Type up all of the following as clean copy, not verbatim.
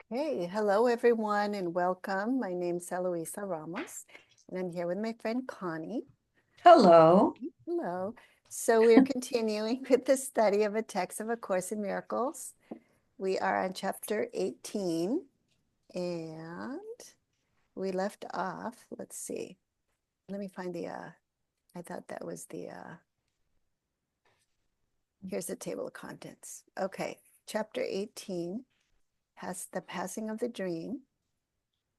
Hey, hello everyone and welcome. My name's Eloisa Ramos and I'm here with my friend Connie. Hello. Hello. So we're continuing with the study of a text of A Course in Miracles. We are on chapter 18 and we left off, let's see. Let me find I thought that was here's the table of contents. Okay, chapter 18 has the passing of the dream.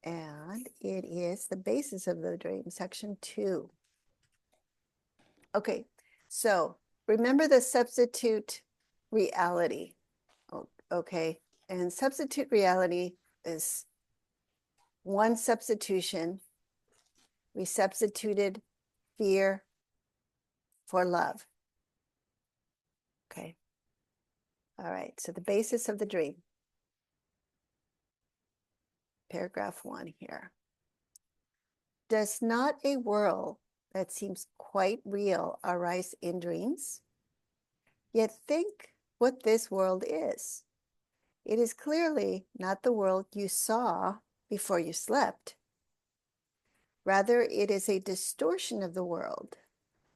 And it is the basis of the dream, section 2. Okay, so remember the substitute reality. Okay, and substitute reality is one substitution. We substituted fear for love. Okay, all right, so the basis of the dream. Paragraph 1 here. Does not a world that seems quite real arise in dreams? Yet think what this world is. It is clearly not the world you saw before you slept. Rather, it is a distortion of the world,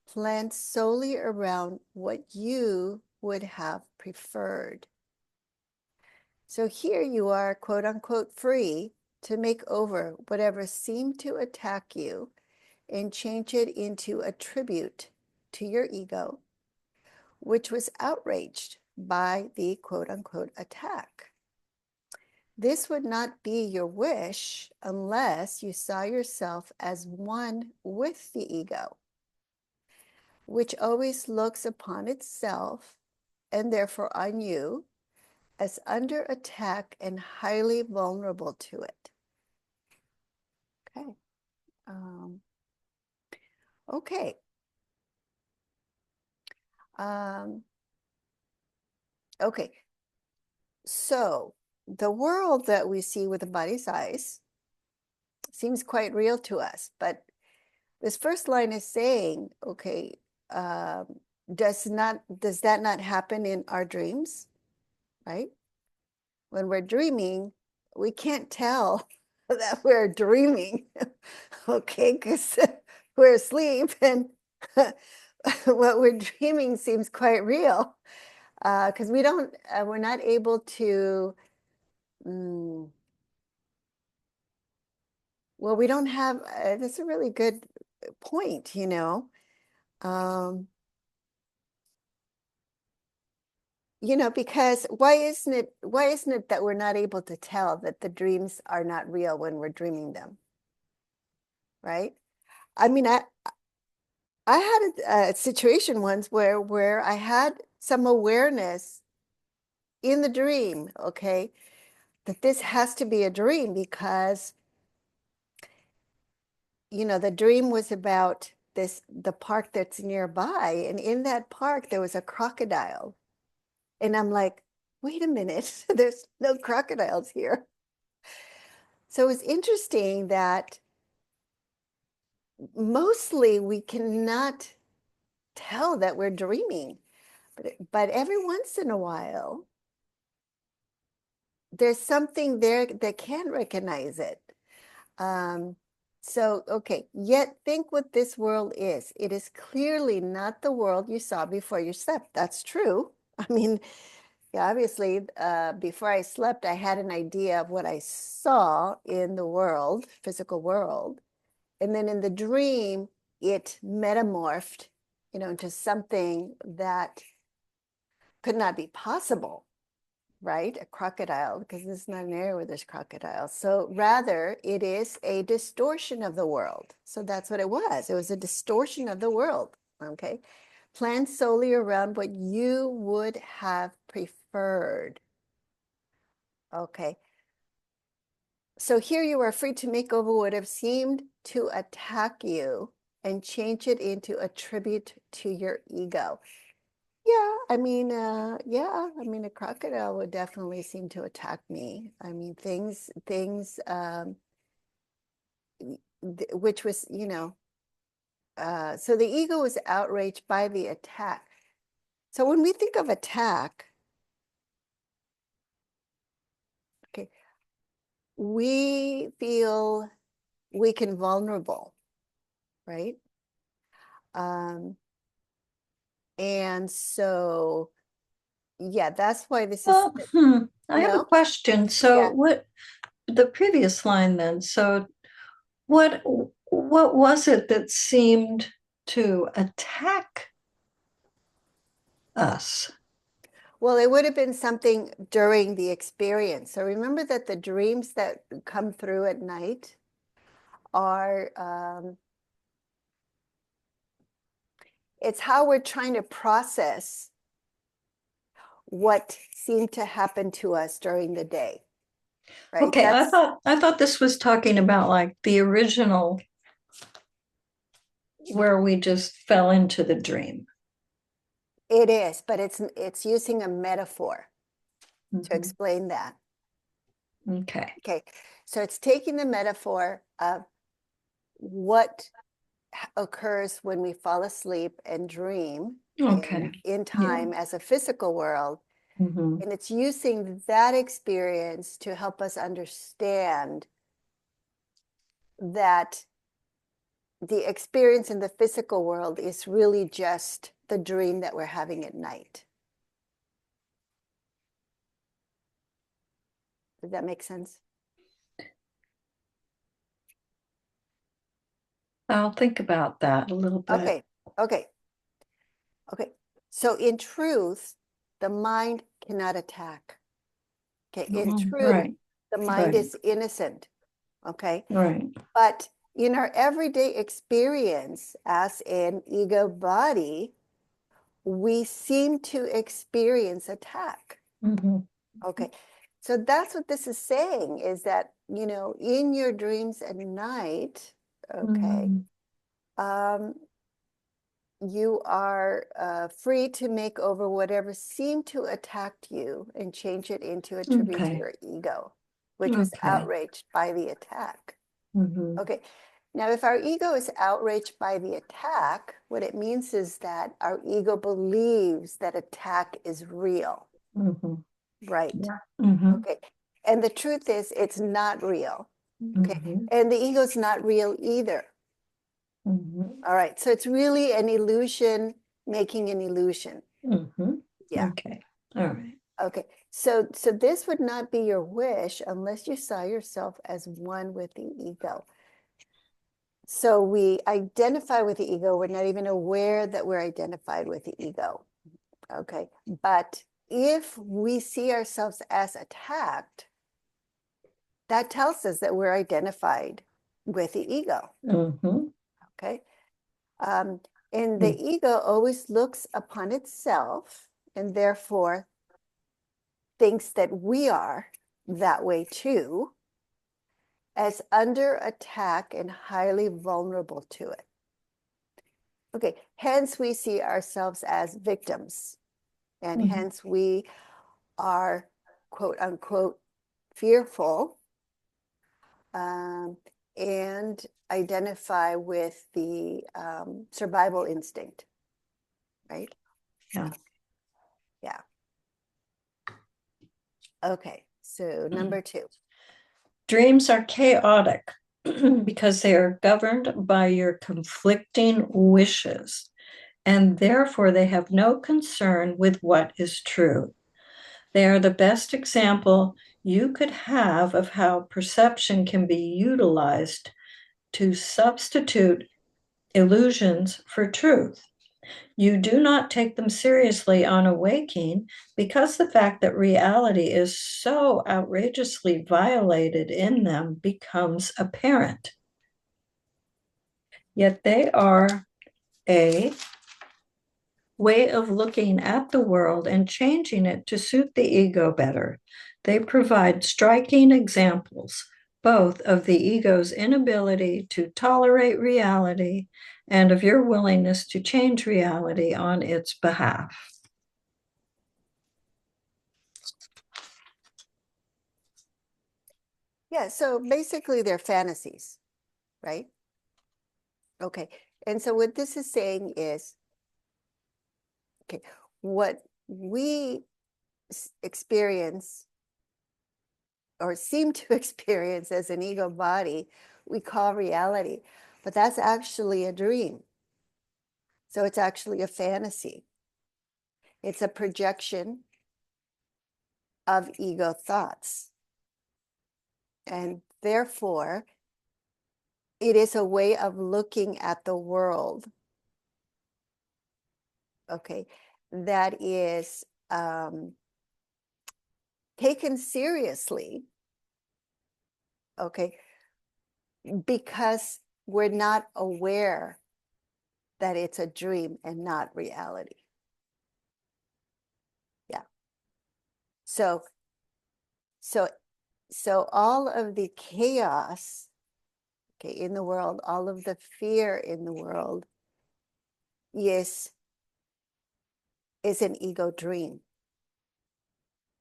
planned solely around what you would have preferred. So here you are, quote unquote, free to make over whatever seemed to attack you and change it into a tribute to your ego, which was outraged by the quote unquote attack. This would not be your wish unless you saw yourself as one with the ego, which always looks upon itself and therefore on you as under attack and highly vulnerable to it. Okay. Okay. Okay. So the world that we see with the body's eyes seems quite real to us, but this first line is saying, okay, does that not happen in our dreams, right? When we're dreaming, we can't tell that we're dreaming, okay, because we're asleep and what we're dreaming seems quite real, because we're not able to, well, we don't have, that's a really good point, because why isn't it that we're not able to tell that the dreams are not real when we're dreaming them, right? I mean, I had a situation once where I had some awareness in the dream, okay, that this has to be a dream because, the dream was about the park that's nearby, and in that park there was a crocodile. And I'm like, wait a minute, there's no crocodiles here. So it was interesting that mostly we cannot tell that we're dreaming, but every once in a while, there's something there that can recognize it. So, okay, yet think what this world is. It is clearly not the world you saw before you slept. That's true. I mean, yeah, obviously, before I slept, I had an idea of what I saw in the world, physical world. And then in the dream, it metamorphed, into something that could not be possible, right? A crocodile, because this is not an area where there's crocodiles. So rather, it is a distortion of the world. So that's what it was. It was a distortion of the world, okay? Planned solely around what you would have preferred. Okay. So here you are free to make over what have seemed to attack you and change it into a tribute to your ego. Yeah, I mean, a crocodile would definitely seem to attack me. I mean, things, which was, so the ego was outraged by the attack. So when we think of attack, okay, we feel weak and vulnerable, right? And so, yeah, that's why this is Well, I have a no, question. So yeah. what the previous line then? So what was it that seemed to attack us? Well, it would have been something during the experience. So remember that the dreams that come through at night are, it's how we're trying to process what seemed to happen to us during the day, right? Okay, I thought this was talking about like the original where we just fell into the dream. It is, but it's using a metaphor to Mhm. explain that. Okay. Okay, so it's taking the metaphor of what occurs when we fall asleep and dream Okay. in Yeah. time as a physical world. Hmm. And it's using that experience to help us understand that the experience in the physical world is really just the dream that we're having at night. Does that make sense? I'll think about that a little bit. Okay, okay, okay. So in truth, the mind cannot attack. Okay, in truth, Right, the mind right, is innocent. Okay, right. but in our everyday experience as an ego body, we seem to experience attack. Hmm. Okay, so that's what this is saying, is that, in your dreams at night, okay, Mm. um, you are free to make over whatever seemed to attack you and change it into a tribute to Okay, your ego, which was okay. outraged by the attack. Hmm. Okay, now if our ego is outraged by the attack, what it means is that our ego believes that attack is real, Hmm. right? Yeah. Hmm. Okay, and the truth is it's not real. Okay, Hmm. and the ego's not real either. Hmm. All right, so it's really an illusion making an illusion. Hmm. Yeah. Okay. All right. Okay, so this would not be your wish unless you saw yourself as one with the ego. So we identify with the ego. We're not even aware that we're identified with the ego. Okay, but if we see ourselves as attacked, that tells us that we're identified with the ego. Hmm. Okay, and the ego always looks upon itself and therefore thinks that we are that way too, as under attack and highly vulnerable to it. Okay, hence we see ourselves as victims, and Hmm. hence we are quote unquote fearful, um, and identify with the survival instinct, right? Yeah. Yeah. Okay, so number two. Dreams are chaotic because they are governed by your conflicting wishes, and therefore they have no concern with what is true. They are the best example you could have of how perception can be utilized to substitute illusions for truth. You do not take them seriously on awaking because the fact that reality is so outrageously violated in them becomes apparent. Yet they are a way of looking at the world and changing it to suit the ego better. They provide striking examples both of the ego's inability to tolerate reality and of your willingness to change reality on its behalf. Yeah, so basically they're fantasies, right? Okay, and so what this is saying is, okay, what we experience or seem to experience as an ego body, we call reality. But that's actually a dream. So it's actually a fantasy. It's a projection of ego thoughts. And therefore, it is a way of looking at the world, okay, that is taken seriously, okay, because we're not aware that it's a dream and not reality. Yeah. So all of the chaos, okay, in the world, all of the fear in the world is an ego dream.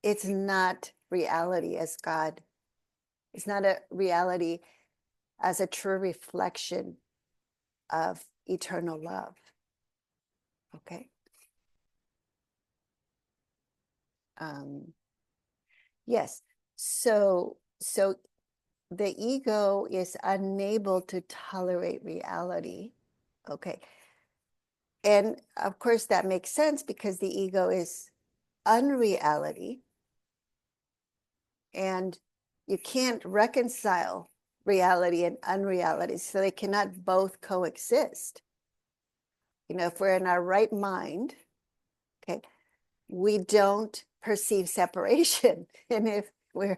It's not reality as God. It's not a reality as a true reflection of eternal love. Okay. Yes. So the ego is unable to tolerate reality. Okay. And of course that makes sense because the ego is unreality. And you can't reconcile reality and unreality. So they cannot both coexist. You know, if we're in our right mind, okay, we don't perceive separation. And if we're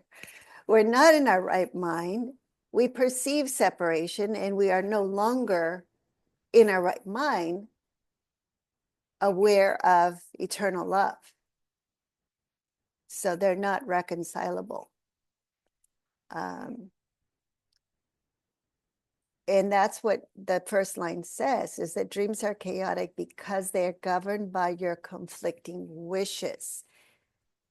not in our right mind, we perceive separation and we are no longer in our right mind aware of eternal love. So they're not reconcilable. And that's what the first line says, is that dreams are chaotic because they are governed by your conflicting wishes.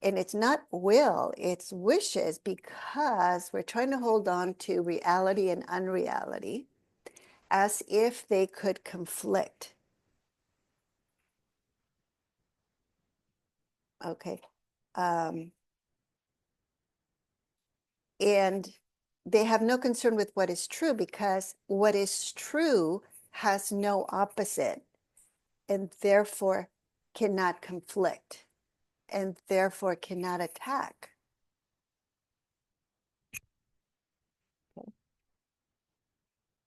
And it's not will, it's wishes, because we're trying to hold on to reality and unreality as if they could conflict. Okay. And they have no concern with what is true, because what is true has no opposite and therefore cannot conflict and therefore cannot attack.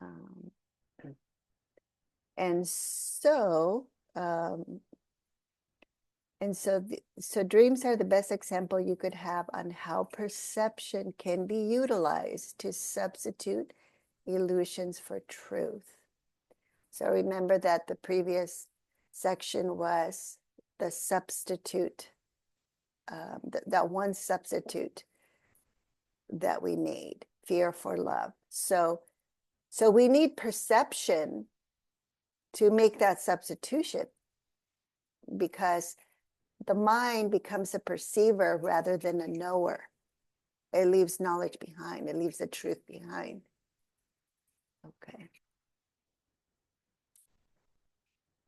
Um, and so so dreams are the best example you could have on how perception can be utilized to substitute illusions for truth. So remember that the previous section was the substitute, that one substitute that we made, fear for love. So we need perception to make that substitution, because the mind becomes a perceiver rather than a knower. It leaves knowledge behind. It leaves the truth behind. Okay.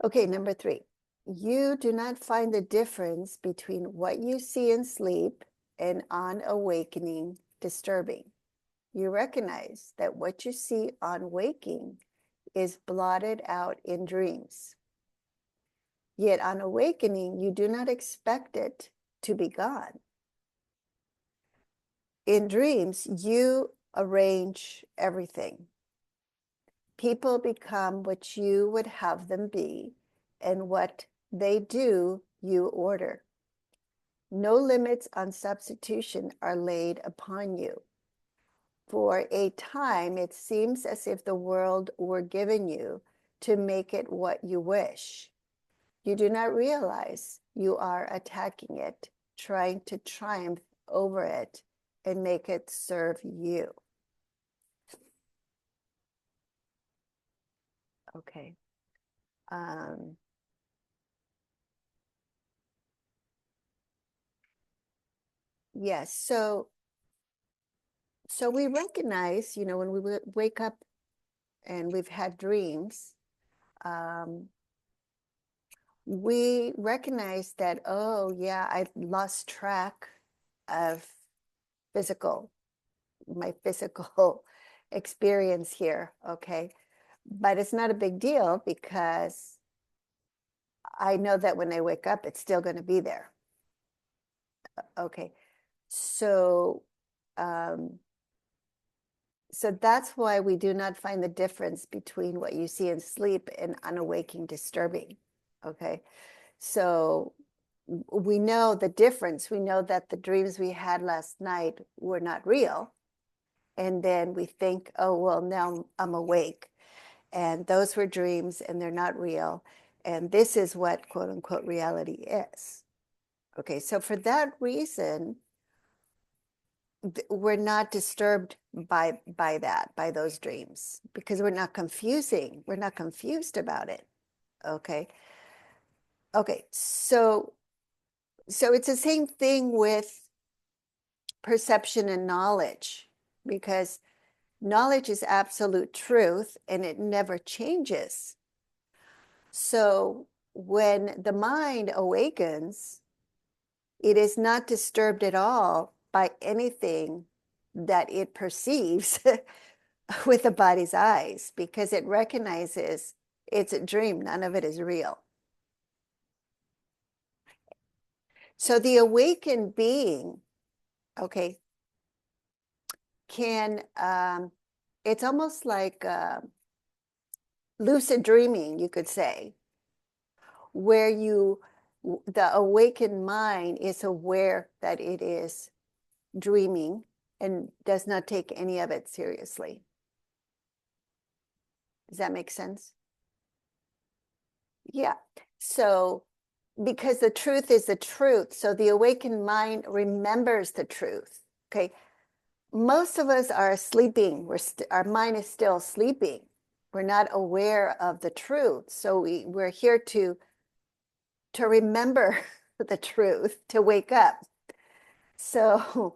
Okay, number 3. You do not find the difference between what you see in sleep and on awakening disturbing. You recognize that what you see on waking is blotted out in dreams. Yet on awakening, you do not expect it to be gone. In dreams, you arrange everything. People become what you would have them be, and what they do, you order. No limits on substitution are laid upon you. For a time, it seems as if the world were given you to make it what you wish. You do not realize you are attacking it, trying to triumph over it and make it serve you. Okay. Yes. So we recognize, you know, when we wake up and we've had dreams, we recognize that, oh yeah, I lost track of physical my physical experience here, okay? But it's not a big deal because I know that when I wake up, it's still going to be there. Okay. So, um, so that's why we do not find the difference between what you see in sleep and unawaking disturbing. Okay. So we know the difference. We know that the dreams we had last night were not real. And then we think, oh, well, now I'm awake. And those were dreams and they're not real. And this is what quote unquote reality is. Okay, so for that reason, we're not disturbed by those dreams because we're not confused about it. Okay. Okay, so it's the same thing with perception and knowledge, because knowledge is absolute truth and it never changes. So when the mind awakens, it is not disturbed at all by anything that it perceives with the body's eyes, because it recognizes it's a dream. None of it is real. So the awakened being, okay, can, it's almost like lucid dreaming, you could say, where the awakened mind is aware that it is dreaming and does not take any of it seriously. Does that make sense? Yeah. So, because the truth is the truth, so the awakened mind remembers the truth. Okay. Most of us are sleeping. Our mind is still sleeping. We're not aware of the truth. So we're here to remember the truth, to wake up. So,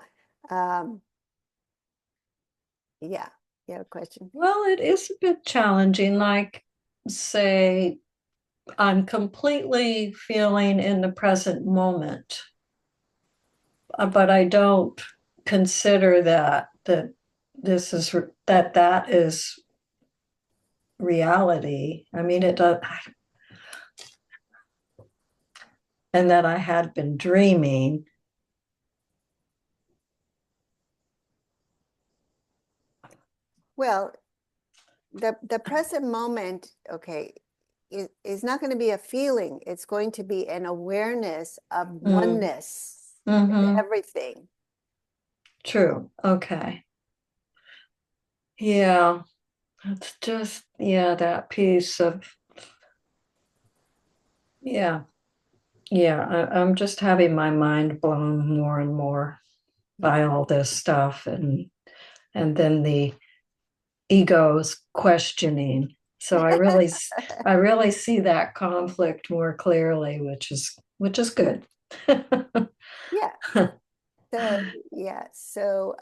yeah, you have a question? Well, it is a bit challenging. Like, say, I'm completely feeling in the present moment, but I don't consider that that is reality. I mean, it does, and that I had been dreaming. Well, the present moment, okay, is not going to be a feeling. It's going to be an awareness of oneness with Mm-hmm. everything. True. Okay. Yeah. It's just, yeah, that piece of, yeah. Yeah. I'm just having my mind blown more and more by all this stuff, and then the ego's questioning. So I really see that conflict more clearly, which is good. Yeah. So yeah. So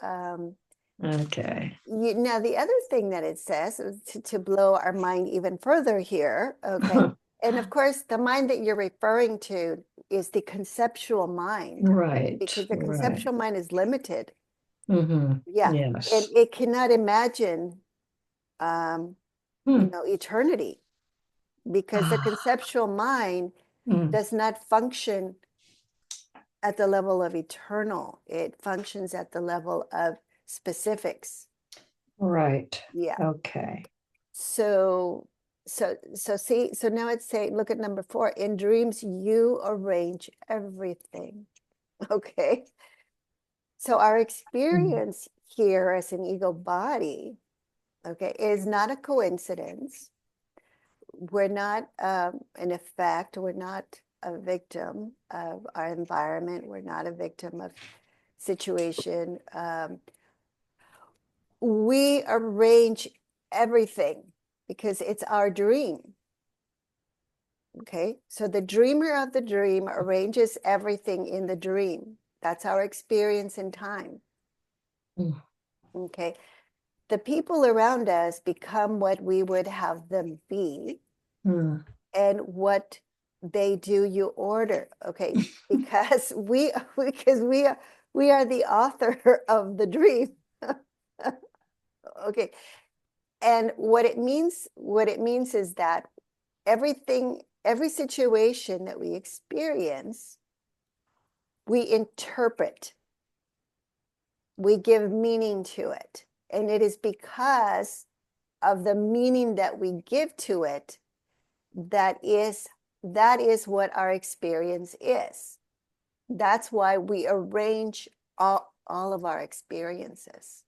Okay. now the other thing that it says is to blow our mind even further here. Okay. And of course, the mind that you're referring to is the conceptual mind, Right, because the right. conceptual mind is limited. Mm-hmm. Yeah. And Yes. it cannot imagine, Hmm. eternity, because the conceptual mind Mm. does not function at the level of eternal. It functions at the level of specifics. Right. Yeah. Okay. So see, so now it's saying, look at number 4. In dreams, you arrange everything. Okay. So our Mm. experience here as an ego body, okay, is not a coincidence. We're not an effect. We're not a victim of our environment. We're not a victim of situation. We arrange everything because it's our dream. Okay, so the dreamer of the dream arranges everything in the dream. That's our experience in time. Mm. Okay, the people around us become what we would have them be, Mm. and what they do, you order. Okay, because we are the author of the dream. Okay. And what it means is that every situation that we experience, we interpret, we give meaning to it. And it is because of the meaning that we give to it that is what our experience is. That's why we arrange all of our experiences.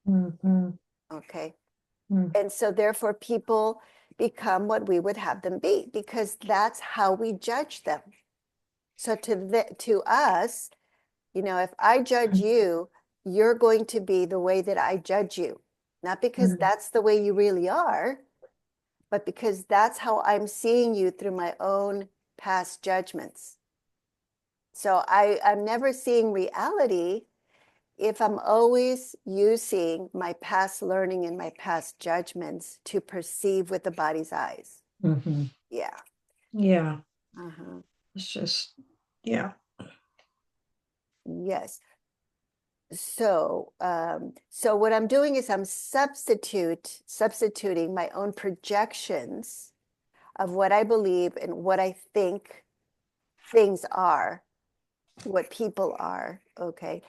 Mm-hmm. Okay. Mm-hmm. And so therefore people become what we would have them be, because that's how we judge them. So to us, you know, if I judge you, you're going to be the way that I judge you. Not because that's the way you really are, but because that's how I'm seeing you through my own past judgments. So I'm never seeing reality if I'm always using my past learning and my past judgments to perceive with the body's eyes. Mm-hmm. Yeah. Yeah. Uh-huh. It's just, yeah. Yes. So so what I'm doing is I'm substituting my own projections of what I believe and what I think things are, what people are, okay,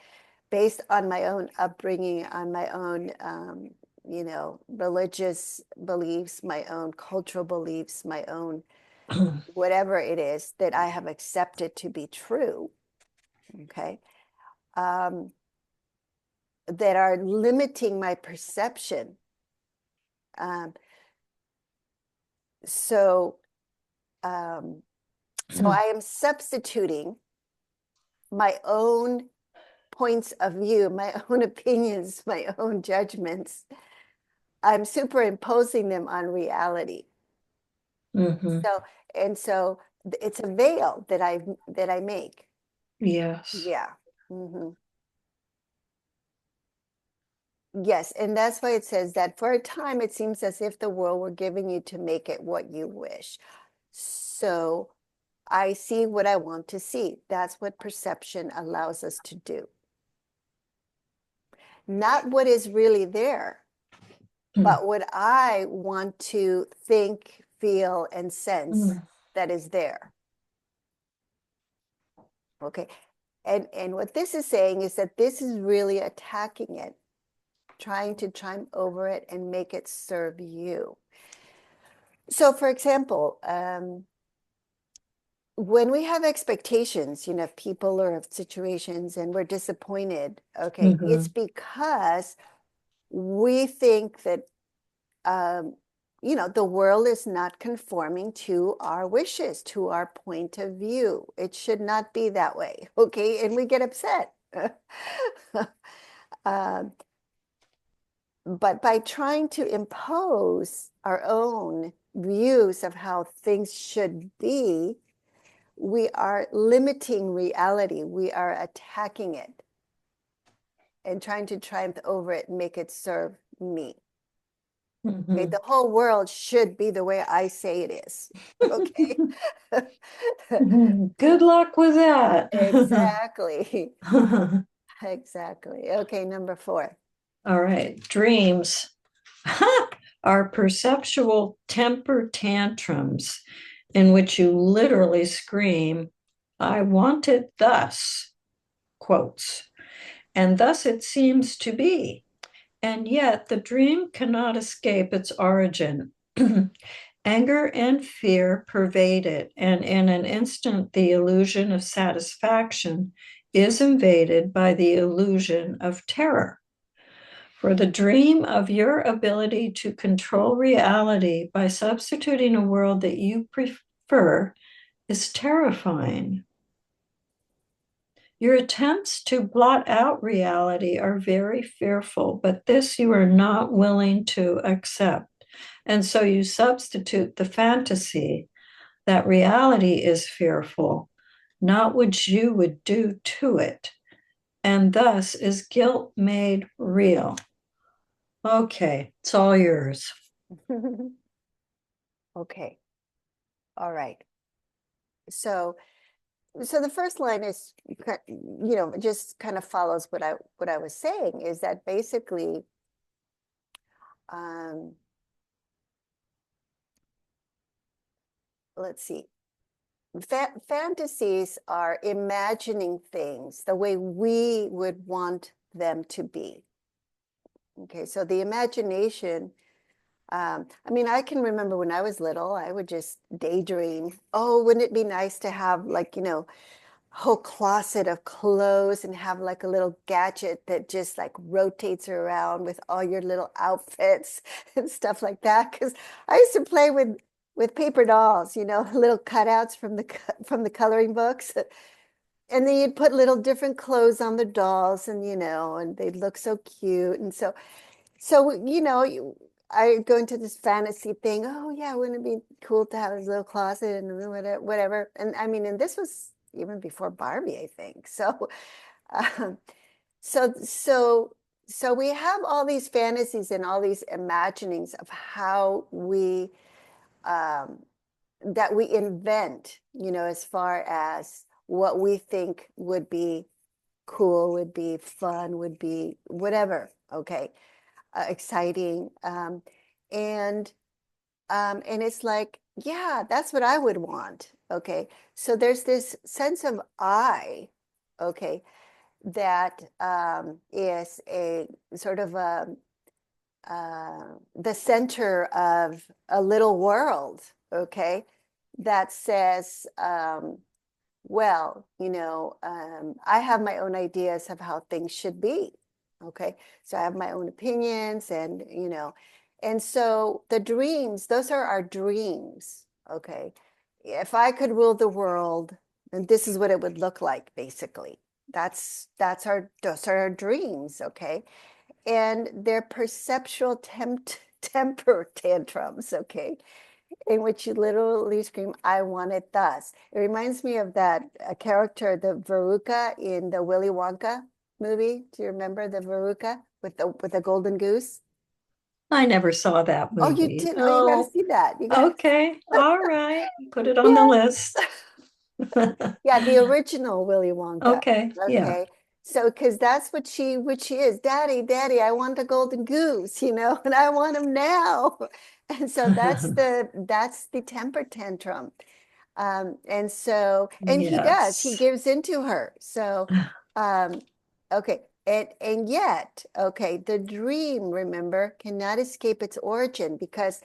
based on my own upbringing, on my own, you know, religious beliefs, my own cultural beliefs, my own whatever it is that I have accepted to be true, okay, that are limiting my perception. Um, so, so I am substituting my own points of view, my own opinions, my own judgments. I'm superimposing them on reality. Mm-hmm. So, and so it's a veil that I make. Yes. Yeah. Mm-hmm. Yes, and that's why it says that for a time it seems as if the world were giving you to make it what you wish. So I see what I want to see. That's what perception allows us to do. Not what is really there, but what I want to think, feel, and sense that is there. Okay. And what this is saying is that this is really attacking it, trying to triumph over it and make it serve you. So for example, when we have expectations, you know, of people or of situations and we're disappointed, okay, it's because we think that, you know, the world is not conforming to our wishes, to our point of view. It should not be that way, okay? And we get upset. But by trying to impose our own views of how things should be, we are limiting reality. We are attacking it and trying to triumph over it and make it serve me. Okay, the whole world should be the way I say it is. Okay. Good luck with that. Exactly. Exactly. Okay, number 4. All right. Dreams are perceptual temper tantrums in which you literally scream, I want it thus, quotes, and thus it seems to be. And yet the dream cannot escape its origin. Anger and fear pervade it, and in an instant, the illusion of satisfaction is invaded by the illusion of terror. For the dream of your ability to control reality by substituting a world that you prefer is terrifying. Your attempts to blot out reality are very fearful, but this you are not willing to accept. And so you substitute the fantasy that reality is fearful, not what you would do to it, and thus is guilt made real. Okay, it's all yours. Okay. All right. So the first line is, you know, just kind of follows what I was saying, is that basically let's see. Fantasies are imagining things the way we would want them to be. Okay, so the imagination, I mean, I can remember when I was little, I would just daydream. Oh, wouldn't it be nice to have, like, you know, whole closet of clothes and have like a little gadget that just like rotates around with all your little outfits and stuff like that. Because I used to play with paper dolls, you know, little cutouts from the coloring books. And then you'd put little different clothes on the dolls, and you know, and they'd look so cute. And so you know, I go into this fantasy thing. Oh yeah, wouldn't it be cool to have this little closet and whatever? And I mean, and this was even before Barbie, I think. So, um, so so so we have all these fantasies and all these imaginings of how we um, that we invent, you know, as far as what we think would be cool, would be fun, would be whatever. Okay, exciting. And and it's like, yeah, that's what I would want. Okay. So there's this sense of I, okay, that is a sort of the center of a little world, okay, that says, well, you know, I have my own ideas of how things should be. Okay. So I have my own opinions and, you know, and so the dreams, those are our dreams. Okay. If I could rule the world, then this is what it would look like, basically. Those are our dreams. Okay. And they're perceptual temper tantrums. Okay, in which you literally scream, I want it thus. It reminds me of that character, the Veruca in the Willy Wonka movie. Do you remember the Veruca with the golden goose? I never saw that Oh, you movie. did. Oh, you got to Oh, see that. You got, okay. All right. Put it on the yeah. list. Yeah, the original Willy Wonka. Okay. Yeah. Okay. So, because that's what she is. Daddy, Daddy, I want a golden goose, you know, and I want him now. And so that's the temper tantrum. And so, and he Yes. gives into her. So, um, okay. And yet, okay, the dream, remember, cannot escape its origin because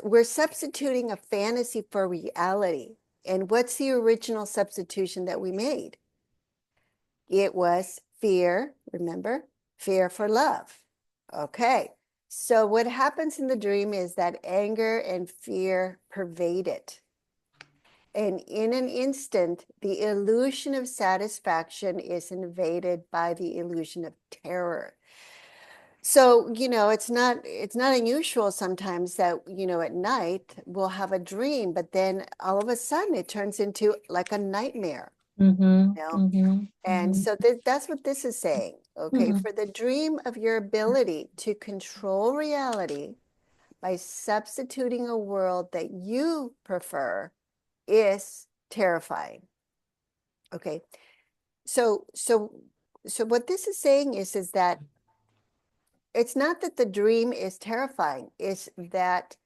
we're substituting a fantasy for reality. And what's the original substitution that we made? It was fear, remember? Fear for love. Okay. So what happens in the dream is that anger and fear pervade it. And in an instant, the illusion of satisfaction is invaded by the illusion of terror. So, you know, it's not unusual sometimes that, you know, at night we'll have a dream, but then all of a sudden it turns into like a nightmare, Mm-hmm. you know? Mm-hmm. And Mm-hmm. so that's what this is saying. Okay, Mm-hmm. for the dream of your ability to control reality by substituting a world that you prefer is terrifying. Okay. So so so what this is saying is that it's not that the dream is terrifying, it's that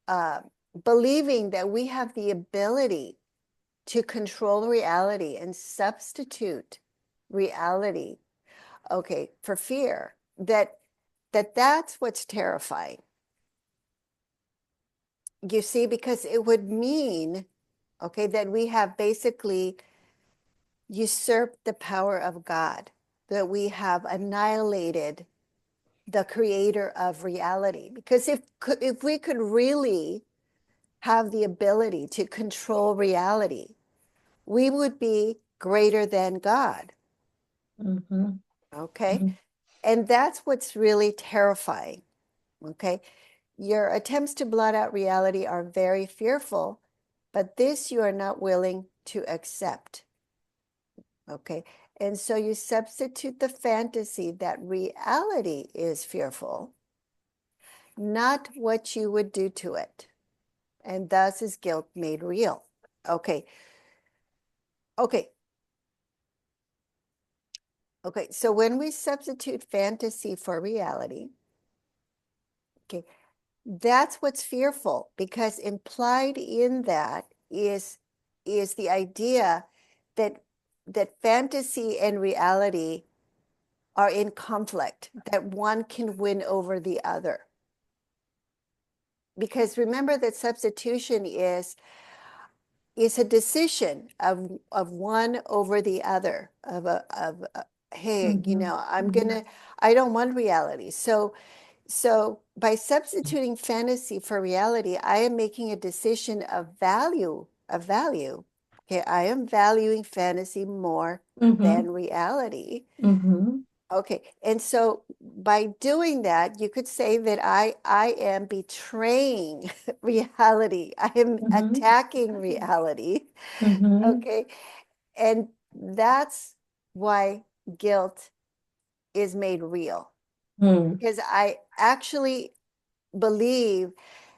uh, believing that we have the ability to control reality and substitute reality, okay, for fear, that's what's terrifying. You see, because it would mean, okay, that we have basically usurped the power of God, that we have annihilated the creator of reality. Because if we could really have the ability to control reality, we would be greater than God. Mm-hmm. Okay. And that's what's really terrifying. Okay. Your attempts to blot out reality are very fearful, but this you are not willing to accept. Okay. And so you substitute the fantasy that reality is fearful, not what you would do to it. And thus is guilt made real. Okay. Okay. Okay. So when we substitute fantasy for reality, Okay, that's what's fearful, because implied in that is the idea that fantasy and reality are in conflict, that one can win over the other. Because remember that substitution is a decision of one over the other, hey, I don't want reality. So by substituting fantasy for reality, I am making a decision of value. Okay, I am valuing fantasy more than reality. Okay, and so by doing that, you could say that I am betraying reality. I am attacking reality. Okay, and that's why guilt is made real, because I actually believe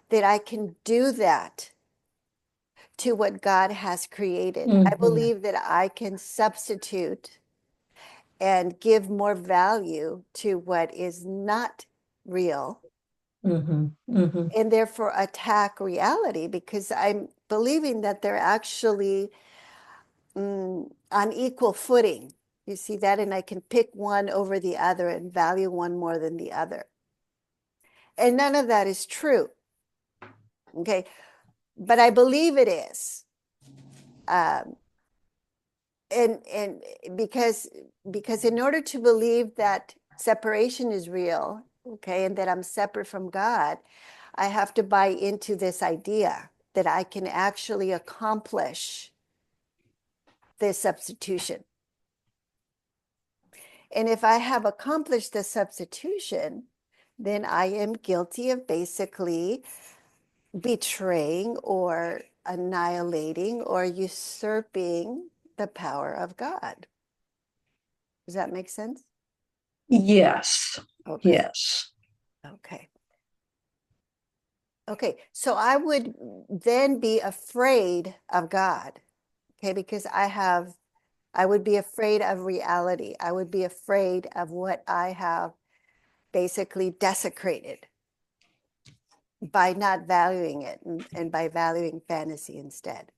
that I can do that to what God has created. I believe that I can substitute and give more value to what is not real, and therefore attack reality, because I'm believing that they're actually on equal footing. You see that? And I can pick one over the other and value one more than the other. And none of that is true. Okay. But I believe it is. And because in order to believe that separation is real, okay, and that I'm separate from God, I have to buy into this idea that I can actually accomplish this substitution. And if I have accomplished the substitution, then I am guilty of basically betraying or annihilating or usurping the power of God. Does that make sense? Yes. Okay. Yes. Okay. Okay. So I would then be afraid of God. Okay. Because I would be afraid of reality. I would be afraid of what I have basically desecrated by not valuing it and by valuing fantasy instead.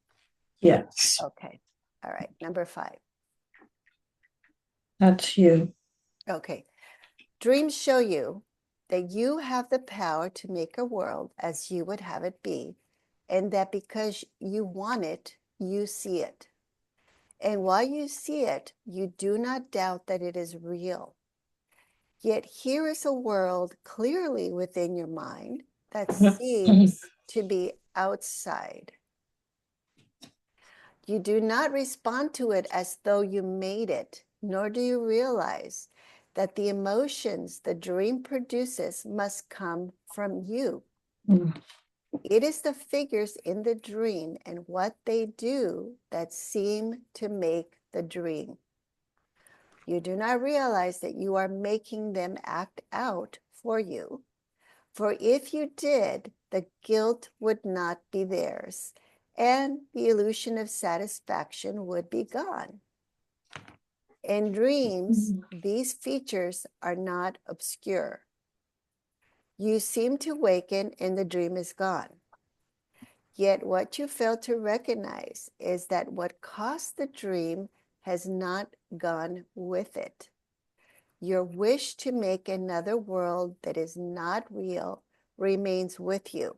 Yes. Okay. All right. Number 5. That's you. Okay. Dreams show you that you have the power to make a world as you would have it be, and that because you want it, you see it. And while you see it, you do not doubt that it is real. Yet here is a world clearly within your mind that seems to be outside. You do not respond to it as though you made it, nor do you realize that the emotions the dream produces must come from you. It is the figures in the dream and what they do that seem to make the dream. You do not realize that you are making them act out for you. For if you did, the guilt would not be theirs, and the illusion of satisfaction would be gone. In dreams, these features are not obscure. You seem to waken and the dream is gone. Yet what you fail to recognize is that what caused the dream has not gone with it. Your wish to make another world that is not real remains with you.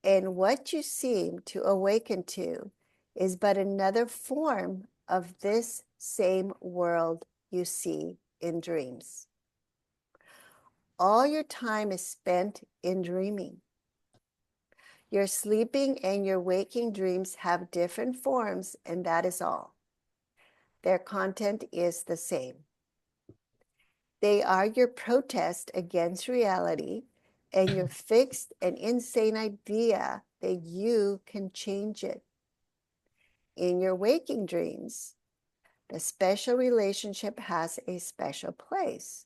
And what you seem to awaken to is but another form of this same world you see in dreams. All your time is spent in dreaming. Your sleeping and your waking dreams have different forms, and that is all. Their content is the same. They are your protest against reality and your fixed and insane idea that you can change it. In your waking dreams, the special relationship has a special place.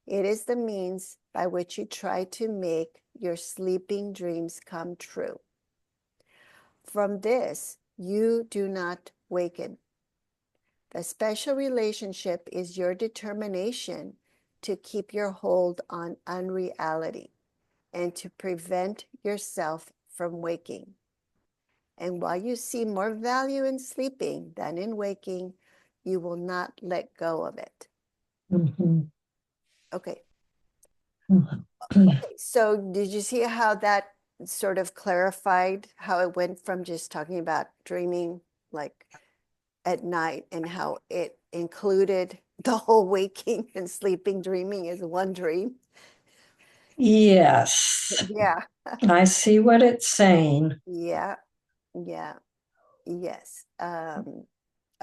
It is the means by which you try to make your sleeping dreams come true. From this, you do not waken. The special relationship is your determination to keep your hold on unreality. and to prevent yourself from waking. And while you see more value in sleeping than in waking, you will not let go of it. Mhm. Okay. Mhm. Okay. So did you see how that sort of clarified how it went from just talking about dreaming like at night and how it included the whole waking and sleeping dreaming as one dream? Yes, Yeah. I see what it's saying. Yeah. Yeah. Yes. It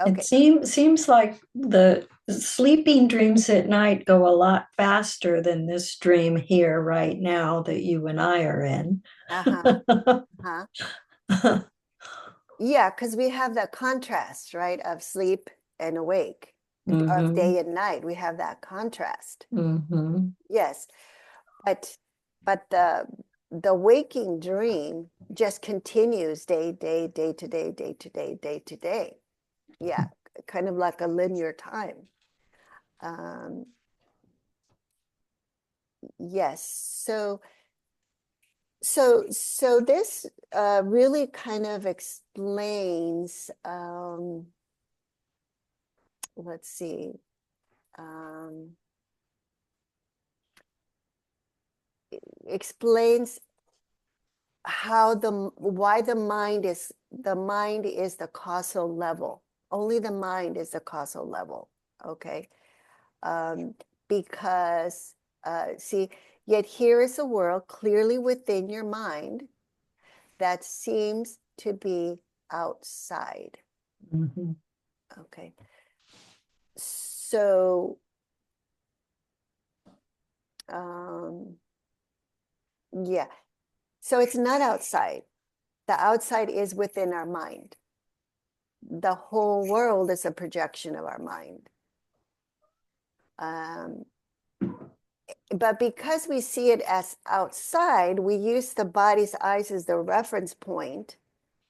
Okay. seems like the sleeping dreams at night go a lot faster than this dream here right now that you and I are in. Uh-huh. Uh-huh. Yeah, because we have that contrast, right, of sleep and awake, of Hmm. day and night. We have that contrast. Hmm. Yes, but the waking dream just continues day to day, day to day, day to day. Yeah, kind of like a linear time. Um, yes. So this really kind of explains. Let's see. Explains how why the mind is the causal level. Only the mind is the causal level. Okay. Um, because see, yet here is a world clearly within your mind that seems to be outside. Hmm. Okay. So um, yeah. So it's not outside. The outside is within our mind. The whole world is a projection of our mind. Um, but because we see it as outside, we use the body's eyes as the reference point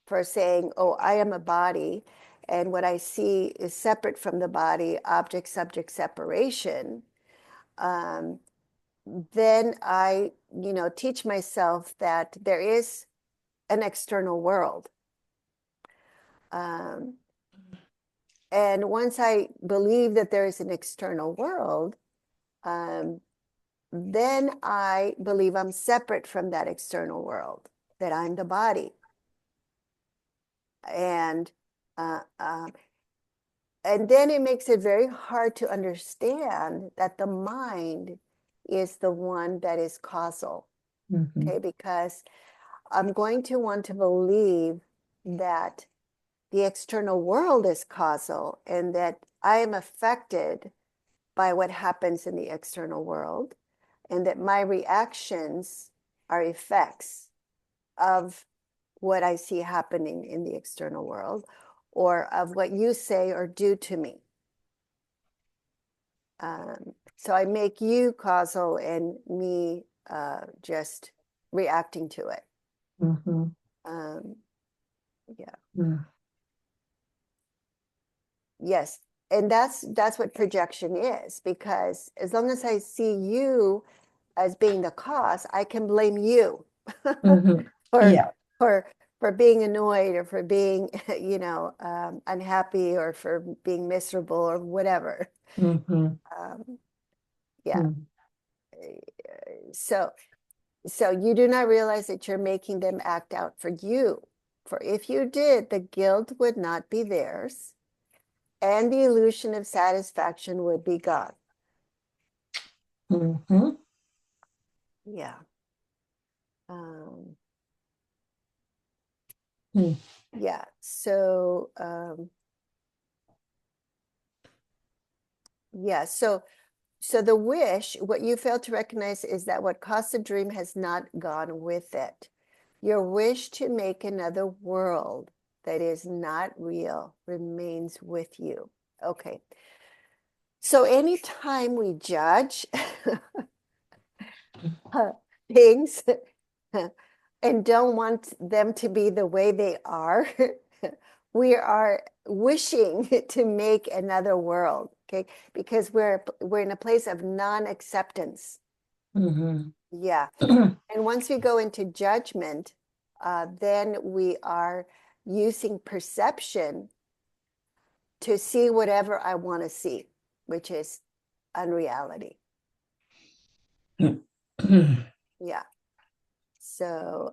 for saying, oh, I am a body, and what I see is separate from the body, object subject separation. Um, then I, teach myself that there is an external world. Um, and once I believe that there is an external world, um, then I believe I'm separate from that external world, that I'm the body. And uh, um, and then it makes it very hard to understand that the mind is the one that is causal. Hmm. Okay, because I'm going to want to believe that the external world is causal and that I am affected by what happens in the external world, and that my reactions are effects of what I see happening in the external world, or of what you say or do to me. So I make you causal and me just reacting to it. Hmm. Um, yeah. Hmm. Yes. And that's what projection is, because as long as I see you as being the cause, I can blame you Hmm. for Yeah. for for being annoyed, or for being unhappy, or for being miserable, or whatever. Hmm. Um, yeah. So you do not realize that you're making them act out for you. For if you did, the guilt would not be theirs, and the illusion of satisfaction would be gone. Hmm. Yeah. Um, Hmm. yeah. So yeah. So the wish, what you fail to recognize is that what caused the dream has not gone with it. Your wish to make another world that is not real remains with you. Okay. So anytime we judge things and don't want them to be the way they are, we are wishing to make another world, okay? Because we're in a place of non-acceptance. Mhm. Yeah. And once we go into judgment, then we are using perception to see whatever I want to see, which is unreality. Yeah. So,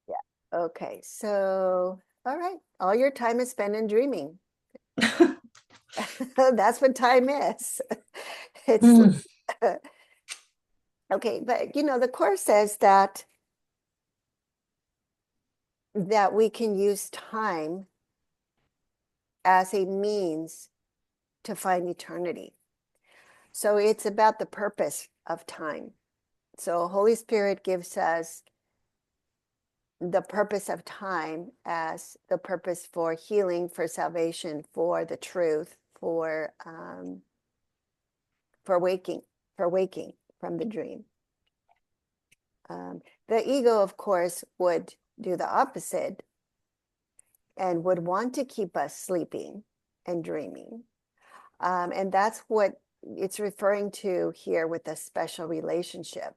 yeah. Okay. So, all right. All your time is spent in dreaming. That's what time is. It's Mm. okay, but the course says that we can use time as a means to find eternity. So it's about the purpose of time. So Holy Spirit gives us the purpose of time as the purpose for healing, for salvation, for the truth, for waking, from the dream. The ego, of course, would do the opposite and would want to keep us sleeping and dreaming. And that's what it's referring to here with a special relationship.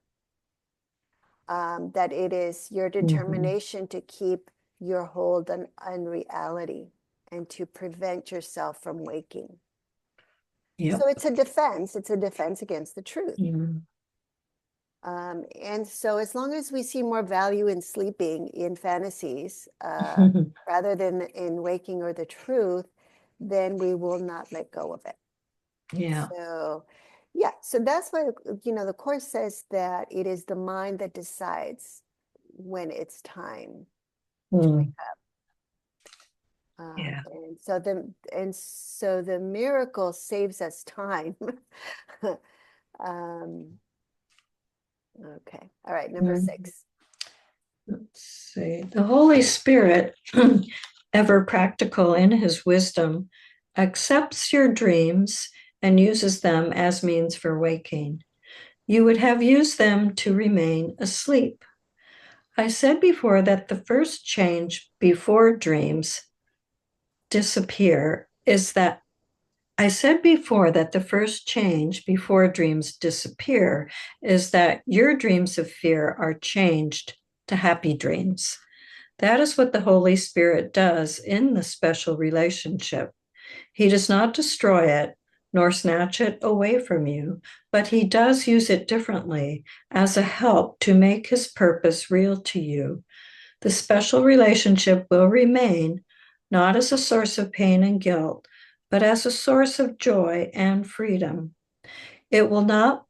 That it is your determination to keep your hold on unreality and to prevent yourself from waking. Yep. So it's a defense. It's a defense against the truth. Mm. And so as long as we see more value in sleeping in fantasies rather than in waking or the truth, then we will not let go of it. Yeah. So, yeah, so that's why, the course says that it is the mind that decides when it's time to wake Mm. up. Yeah. And so the miracle saves us time. Okay. All right. Number Mm. 6. Let's see. The Holy Spirit, ever practical in his wisdom, accepts your dreams and uses them as means for waking. You would have used them to remain asleep. I said before that the first change before dreams disappear is that I said before that the first change before dreams disappear is that your dreams of fear are changed to happy dreams. That is what the Holy Spirit does in the special relationship. He does not destroy it nor snatch it away from you, but he does use it differently as a help to make his purpose real to you. The special relationship will remain not as a source of pain and guilt, but as a source of joy and freedom. It will not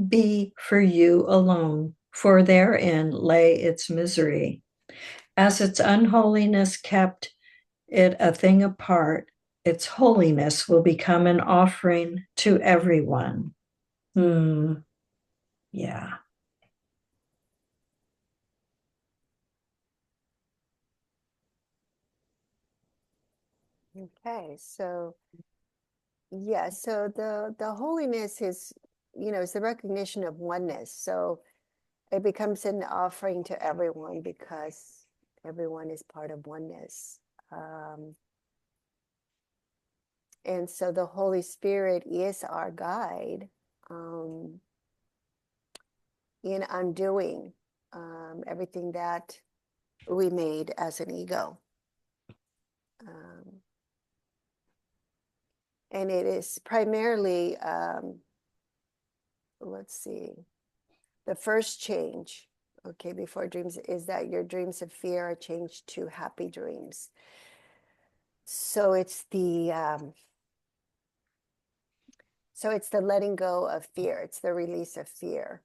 be for you alone, for therein lay its misery. As its unholiness kept it a thing apart, its holiness will become an offering to everyone. Yeah. Okay. So, yeah, so the holiness is, is the recognition of oneness. So it becomes an offering to everyone because everyone is part of oneness. And so the Holy Spirit is our guide in undoing everything that we made as an ego. And it is primarily, let's see, the first change, okay, before dreams, is that your dreams of fear are changed to happy dreams. So it's the letting go of fear. It's the release of fear.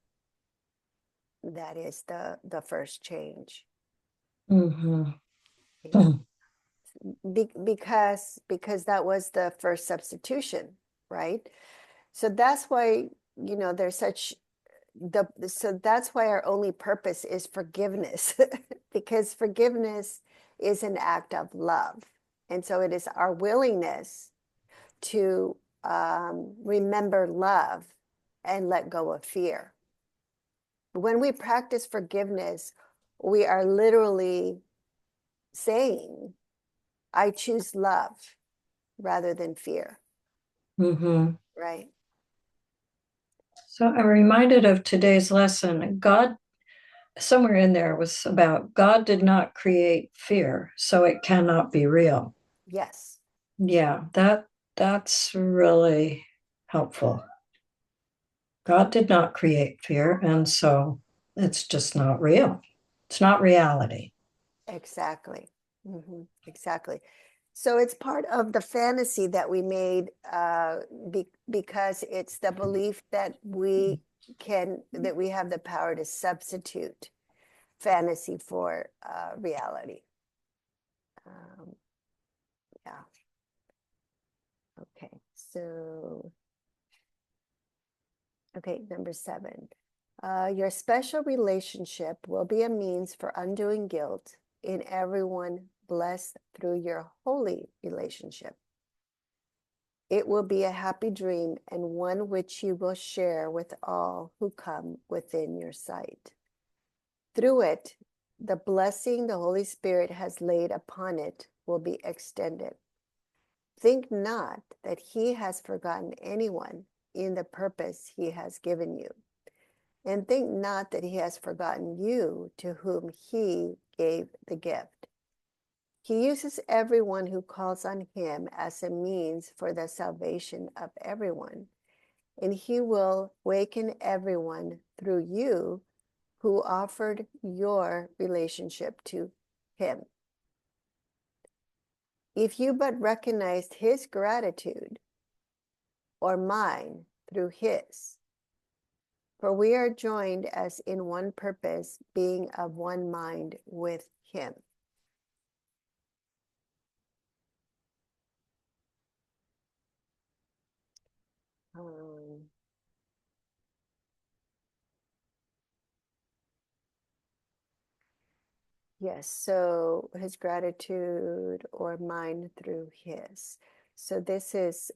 That is the first change. Mm-hmm. Yeah. Because that was the first substitution, right? So that's why, there's such so that's why our only purpose is forgiveness, because forgiveness is an act of love. And so it is our willingness to remember love and let go of fear. When we practice forgiveness, we are literally saying, I choose love. rather than fear, Mm-hmm. right? So I'm reminded of today's lesson. God, somewhere in there was about God did not create fear, so it cannot be real. Yes, Yeah, that's really helpful. God did not create fear, and so it's just not real. It's not reality. exactly. Exactly. So it's part of the fantasy that we made because it's the belief that that we have the power to substitute fantasy for reality. Um, yeah. Okay. So, okay, number 7. Your special relationship will be a means for undoing guilt in everyone blessed through your holy relationship. It will be a happy dream and one which you will share with all who come within your sight. Through it, the blessing the Holy Spirit has laid upon it will be extended. Think not that he has forgotten anyone in the purpose he has given you, and think not that he has forgotten you to whom he gave the gift. He uses everyone who calls on him as a means for the salvation of everyone, and he will waken everyone through you who offered your relationship to him. If you but recognized his gratitude, or mine through his, for we are joined as in one purpose, being of one mind with him. Um, yes, so his gratitude or mine through his. So this is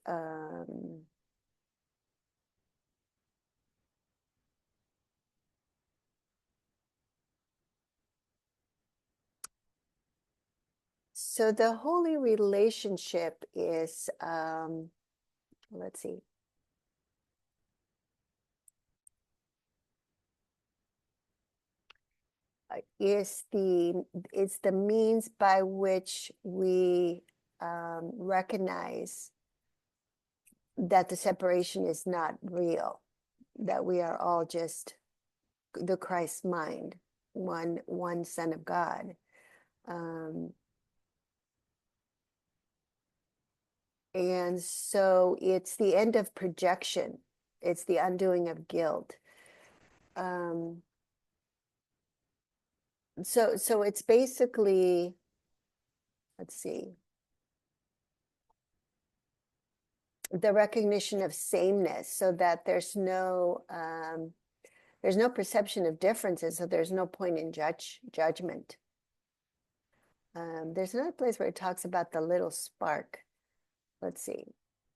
so the holy relationship is let's see. It's the means by which we recognize that the separation is not real, that we are all just the Christ mind, one Son of God. And so it's the end of projection. It's the undoing of guilt. So it's basically, let's see, the recognition of sameness, so that there's no perception of differences, so there's no point in judgment. There's another place where it talks about the little spark. Let's see.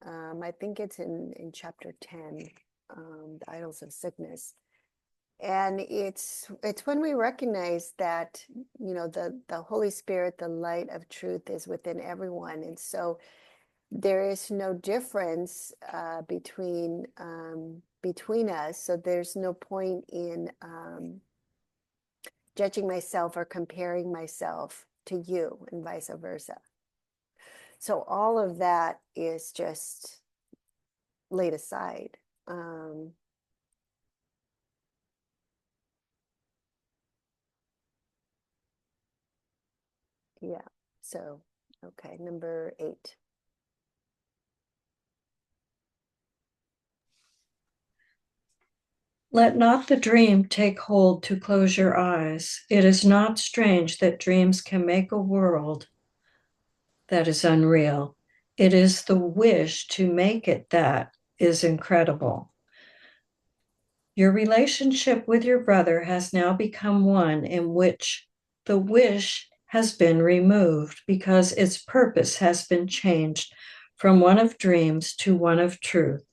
I think it's in chapter 10, the idols of sickness. And it's when we recognize that, the Holy Spirit, the light of truth, is within everyone. And so there is no difference between us. So there's no point in judging myself or comparing myself to you, and vice versa. So all of that is just laid aside. Yeah. So, okay, number 8. Let not the dream take hold to close your eyes. It is not strange that dreams can make a world that is unreal. It is the wish to make it that is incredible. Your relationship with your brother has now become one in which the wish has been removed because its purpose has been changed from one of dreams to one of truth.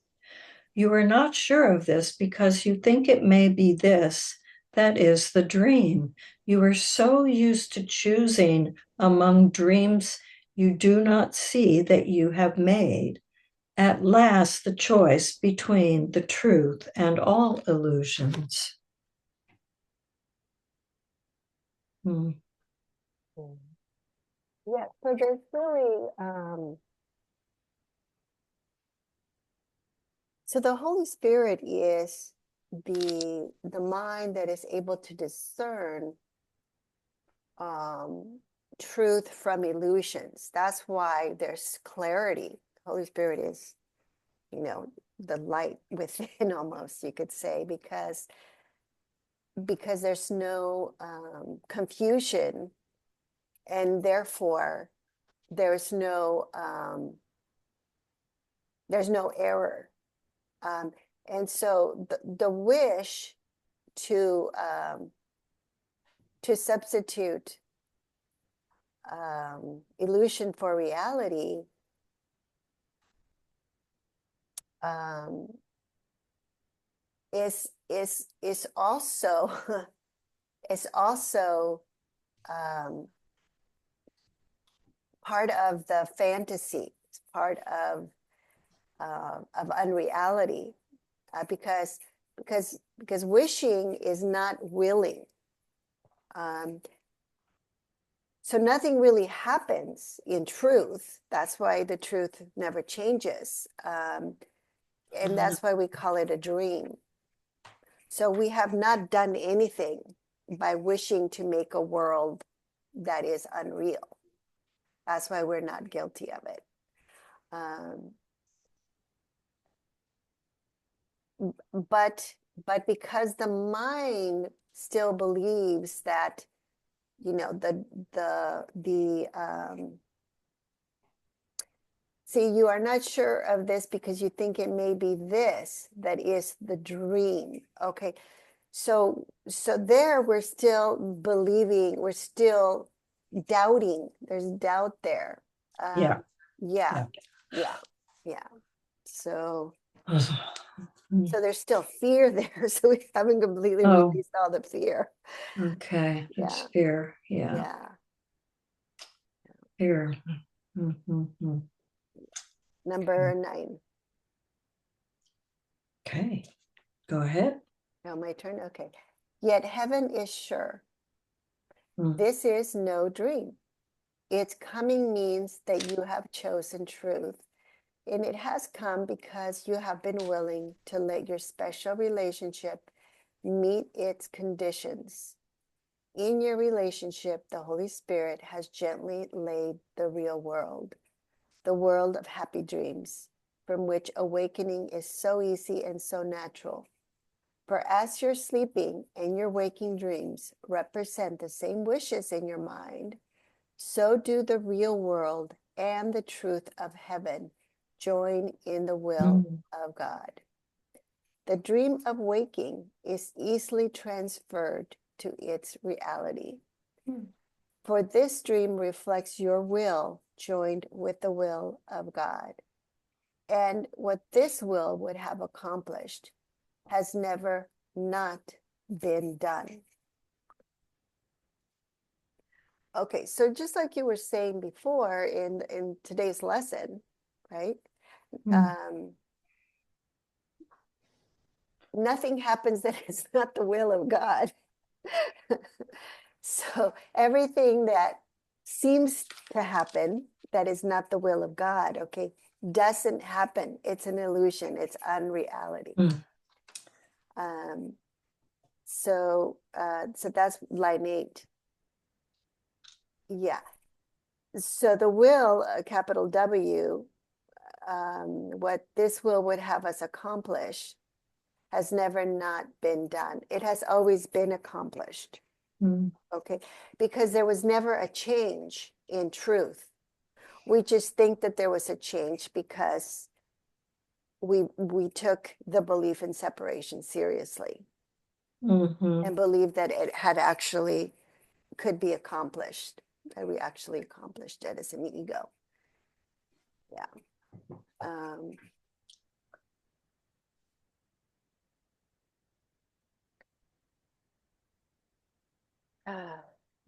You are not sure of this because you think it may be this that is the dream. You are so used to choosing among dreams you do not see that you have made at last the choice between the truth and all illusions. Hmm. Yeah, so there's really, so the Holy Spirit is the mind that is able to discern truth from illusions. That's why there's clarity. The Holy Spirit is, you know, the light within, almost, you could say, because there's no confusion, and therefore there's no error. And so the wish to substitute illusion for reality is also is also part of the fantasy. It's part of unreality, because wishing is not willing. So nothing really happens in truth. That's why the truth never changes. And that's why we call it a dream. So we have not done anything by wishing to make a world that is unreal. That's why we're not guilty of it. But because the mind still believes that, you know, see, you are not sure of this because you think it may be this that is the dream. Okay. So there we're still believing, we're still doubting. There's doubt there. Yeah. Yeah. So Hmm. there's still fear there. So we haven't completely released all the fear. Okay. It's Yeah. fear. Yeah. Yeah. Fear. Mm-hmm. Number 9. Okay. Go ahead. Now my turn. Okay. Yet heaven is sure. Mm. This is no dream. Its coming means that you have chosen truth, and it has come because you have been willing to let your special relationship meet its conditions. In your relationship, the Holy Spirit has gently laid the real world, the world of happy dreams, from which awakening is so easy and so natural. For as you're sleeping and your waking dreams represent the same wishes in your mind, so do the real world and the truth of heaven join in the will of God. The dream of waking is easily transferred to its reality. For this dream reflects your will joined with the will of God. And what this will would have accomplished has never not been done. Okay, so just like you were saying before in today's lesson, right? Nothing happens that is not the will of God. So everything that seems to happen that is not the will of God, okay, doesn't happen. It's an illusion. It's unreality. So that's line 8. Yeah. So the will, capital W, what this will would have us accomplish has never not been done. It has always been accomplished. Okay, because there was never a change in truth. We just think that there was a change because we took the belief in separation seriously and believed that it had actually could be accomplished, that we actually accomplished it as an ego. Yeah.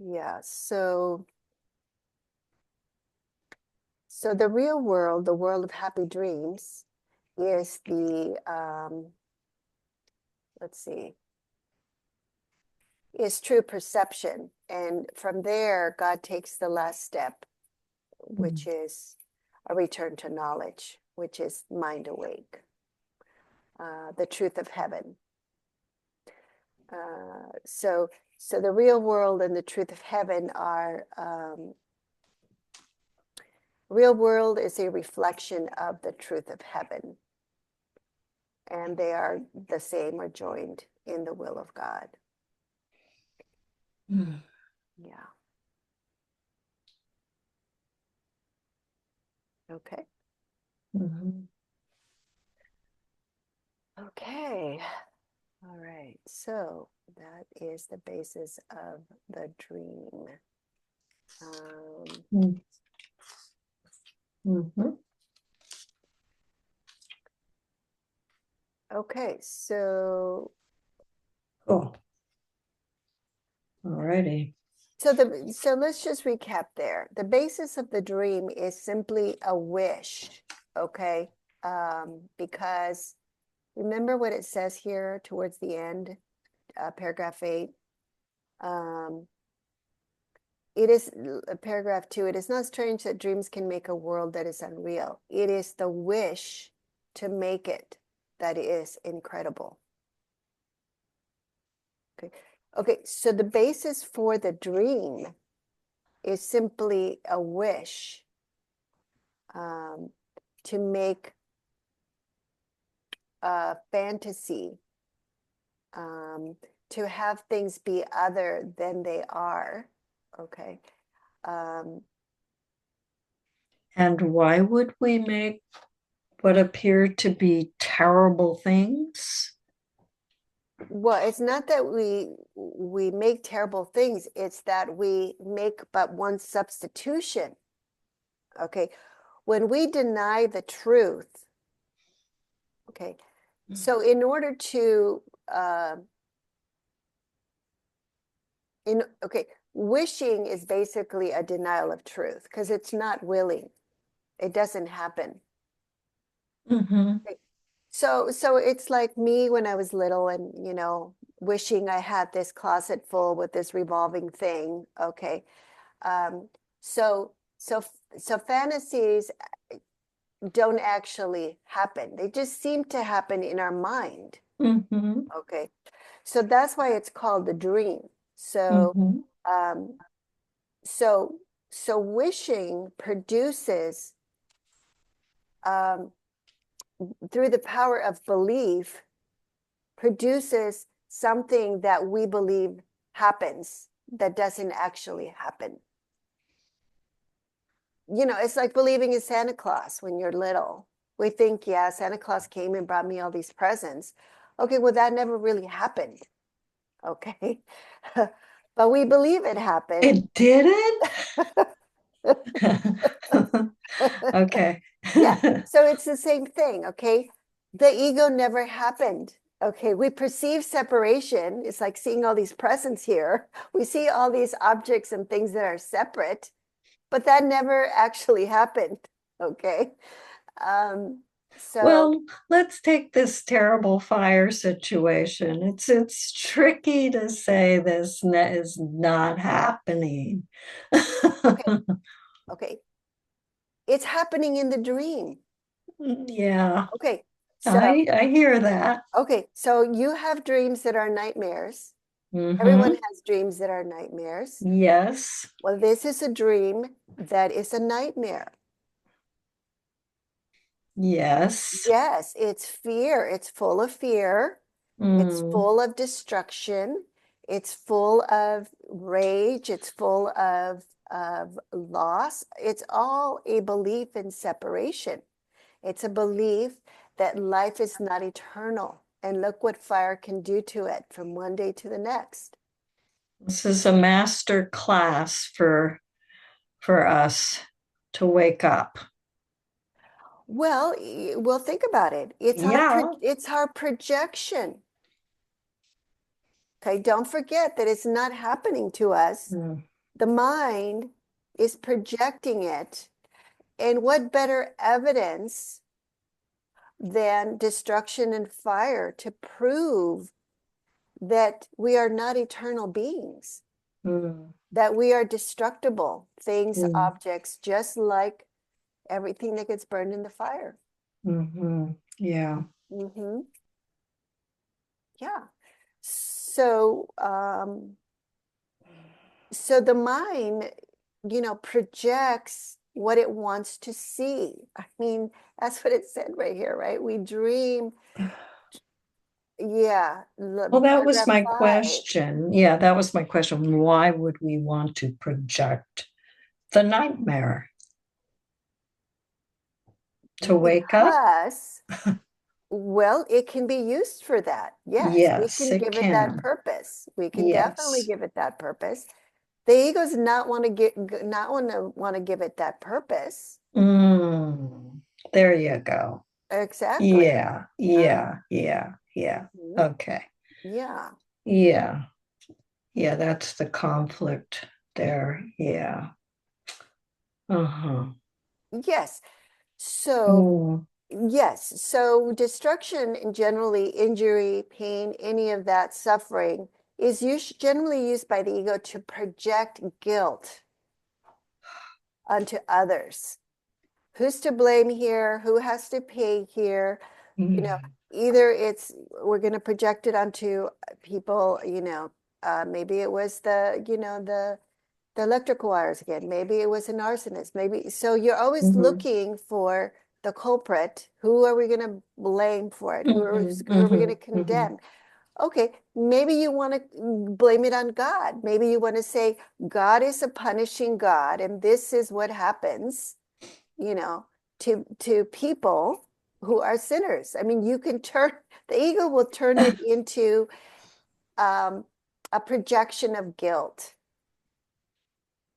Yeah, so So the real world, the world of happy dreams, is the, let's see, is true perception. And from there, God takes the last step, which is a return to knowledge, which is mind awake, the truth of heaven. So the real world and the truth of heaven are, real world is a reflection of the truth of heaven. And they are the same or joined in the will of God. Mm. Yeah. Okay. Mhm. Okay. All right. So that is the basis of the dream. Mm. Mhm. Okay. So Cool. Alrighty. so let's just recap there. The basis of the dream is simply a wish. Okay. Because remember what it says here towards the end, paragraph 8. It is paragraph 2. It is not strange that dreams can make a world that is unreal. It is the wish to make it that is incredible. Okay. Okay. So the basis for the dream is simply a wish to make a fantasy, to have things be other than they are. Okay. And why would we make what appear to be terrible things? Well, it's not that we make terrible things, it's that we make but one substitution. Okay. When we deny the truth, okay, so in order to wishing is basically a denial of truth because it's not willing. It doesn't happen. Mm-hmm. Okay. So it's like me when I was little and, wishing I had this closet full with this revolving thing. Okay. So fantasies don't actually happen. They just seem to happen in our mind. Mm-hmm. Okay. So that's why it's called the dream. So, Mm-hmm. um, so, so wishing produces, through the power of belief, produces something that we believe happens that doesn't actually happen. It's like believing in Santa Claus when you're little. We think, yeah, Santa Claus came and brought me all these presents. Okay, well, that never really happened. Okay. But we believe it happened. It didn't? Okay. Yeah. So it's the same thing. Okay. The ego never happened. Okay. We perceive separation. It's like seeing all these presents here. We see all these objects and things that are separate, but that never actually happened. Okay. So Well, let's take this terrible fire situation. It's tricky to say this is not happening. okay, okay. It's happening in the dream. Yeah, Okay. So I hear that. okay, so you have dreams that are nightmares. Everyone Mm-hmm. has dreams that are nightmares. Yes. Well, this is a dream that is a nightmare. Yes. Yes, it's fear. It's full of fear. It's Mm. full of destruction. It's full of rage. It's full of loss. It's all a belief in separation. It's a belief that life is not eternal. And look what fire can do to it from one day to the next. This is a master class for us to wake up. Well, think about it. Yeah. It's our projection. Okay, don't forget that it's not happening to us. Mm. The mind is projecting it. And what better evidence than destruction and fire to prove that we are not eternal beings, that we are destructible things, objects, just like everything that gets burned in the fire. Yeah. Yeah. So, so the mind, projects what it wants to see. I mean, that's what it said right here, right? We dream. Yeah. Well, that was Paragraph my 5. question. Yeah, that was my question. Why would we want to project the nightmare? To wake up? Because, well, it can be used for that. Yes, we Yes, can it give it that can. purpose. We can definitely Yes. give it that purpose. The ego's not want to give it that purpose. There you go. Exactly. Yeah, yeah, yeah, yeah. Mhm. Okay. Yeah. Yeah. Yeah, that's the conflict there. Yeah. Uh-huh. Yes. So, Mm, yes. So destruction and generally injury, pain, any of that suffering is generally used by the ego to project guilt onto others. Who's to blame here? Who has to pay here? Either we're going to project it onto people, maybe it was the electrical wires again. Maybe it was an arsonist. Maybe so you're always looking for the culprit. Who are we going to blame for it? Who are we going to condemn? Okay, maybe you want to blame it on God. Maybe you want to say God is a punishing God, and this is what happens, to people who are sinners. I mean, you can turn the ego will turn it into a projection of guilt.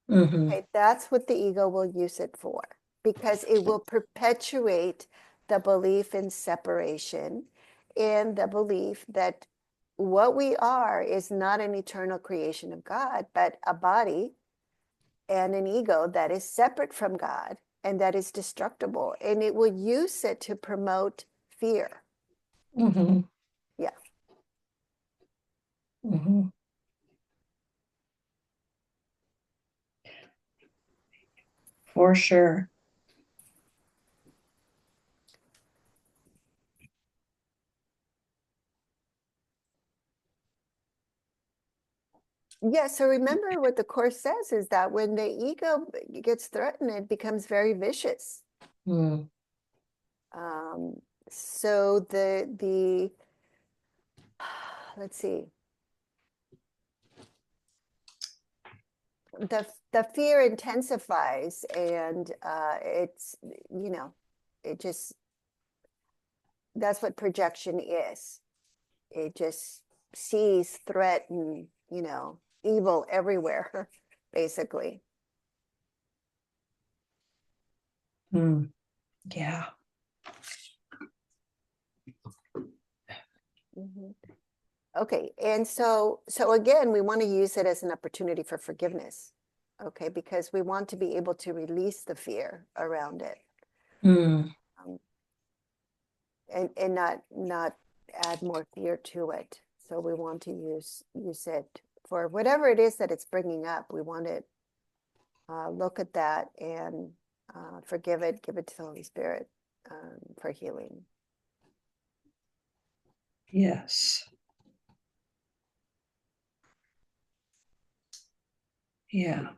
Okay, that's what the ego will use it for, because it will perpetuate the belief in separation and the belief that what we are is not an eternal creation of God, but a body and an ego that is separate from God and that is destructible. And it will use it to promote fear. Yeah. For sure. Yeah, so remember what the Course says is that when the ego gets threatened, it becomes very vicious. So let's see, the fear intensifies, and it's it just that's what projection is. It just sees threat and evil everywhere, basically. Yeah. Okay, and so again, we want to use it as an opportunity for forgiveness. Okay, because we want to be able to release the fear around it. And not add more fear to it. So we want to use it for whatever it is that it's bringing up. We want to look at that and forgive it, give it to the Holy Spirit for healing. Yes. Yeah.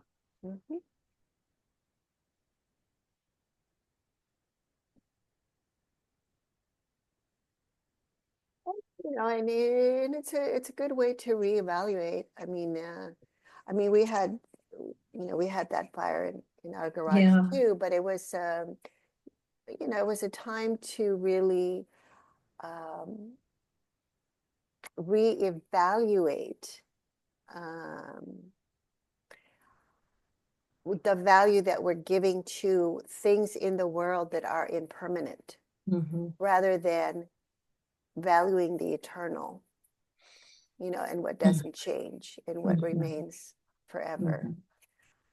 And it's a good way to reevaluate. I mean, we had that fire in our garage Yeah. too, but it was it was a time to really reevaluate the value that we're giving to things in the world that are impermanent, rather than valuing the eternal, and what doesn't change and what remains forever.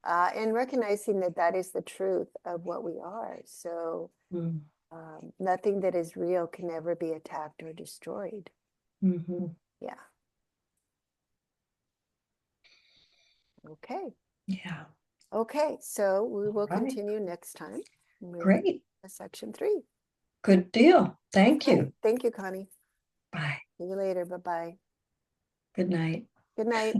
And recognizing that that is the truth of what we are. So Mm. nothing that is real can ever be attacked or destroyed. Mhm. Yeah. Okay. Yeah. Okay. So we will Right. continue next time with Great. section 3. Good deal. Thank Okay. you. Thank you, Connie. Bye. See you later. Bye-bye. Good night. Good night.